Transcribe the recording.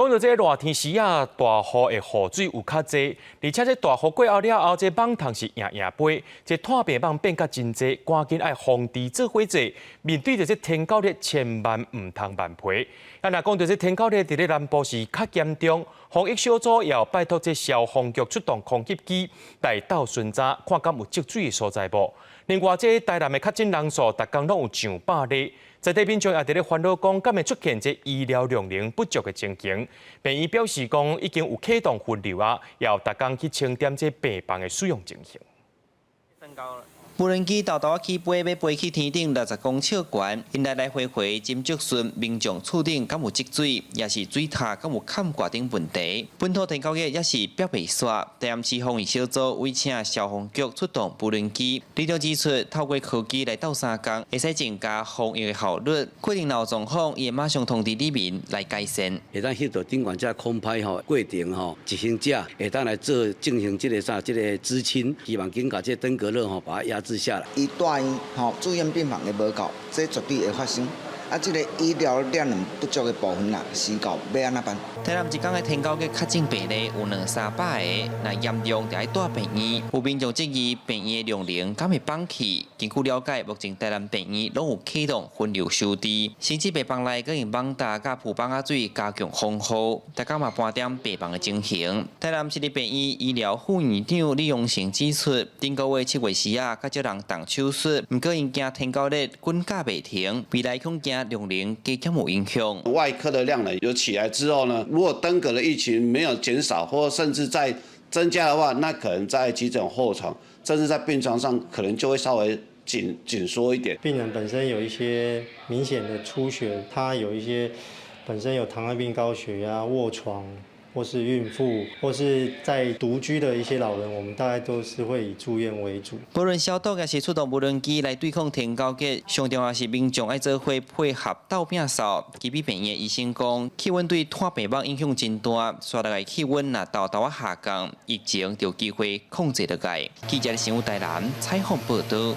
讲到这热天时啊，大雨的雨水有较济，而且这大雨过后了后，这网桶是硬硬飞，这碳白网变甲真济，赶紧爱防治做伙者。面对着这天狗热，千万唔通慢皮。啊，若讲到这天狗热，伫咧南部是较严重，防疫小组也要拜托这消防局出动空袭机来到巡查，看敢有积水的所在无。另外，这台南的确诊人数，逐工拢有上百例。在地民众也伫咧烦恼讲，敢会出现这医疗量能不足的情形。病院表示讲，已经有启动分流啊，也有逐工去清点这病房的使用情形。无人机豆豆起飞，要飞去天顶60公尺高，因来回斟酌顺，民众厝顶敢有积水，也是水塔敢有坎挂顶问题。本土天狗热也是表袂煞，台南市防疫小组委请消防局出动无人机，力量指出，透过科技来斗3工，会使增加防疫的效率。确定闹状况，伊会马上通知里民来改善。会当翕到顶悬这空拍过程执行者会当来做进行这个知青，希望紧甲这登革热把它压制下来。伊大院住院病房的无够，这绝对会发生。啊，这个医疗量能不足的部分啦，是够要安怎办？台南一天的天狗热确诊病例有200-300个，那严重就要带病院。有民众质疑病院的量能敢会放弃？根据了解，目前台南病院拢有启动分流收治，甚至病房内更用网搭甲铺板仔水加强防护，大家嘛盘点病房的情形。台南市立病院医疗副院长李永成指出，顶个月7月时啊，较少人动手术，不过因惊天狗热滚价袂停，未来恐惊量能加减有影响。外科的量能有起来之后呢，如果登革的疫情没有减少，或甚至在增加的话，那可能在急诊后床，甚至在病床上，可能就会稍微紧缩一点。病人本身有一些明显的出血，他有一些本身有糖尿病、高血压、卧床，或是孕妇，或是在独居的一些老人，我们大概都是会以住院为主。无论消毒也是出动无人机来对抗天狗热，上重要是民众爱做伙配合斗摒扫。基比病院医生讲，气温对碳白网影响真大，刷来气温若豆豆下降，疫情就有机会控制得来。记者新闻台南采访报道。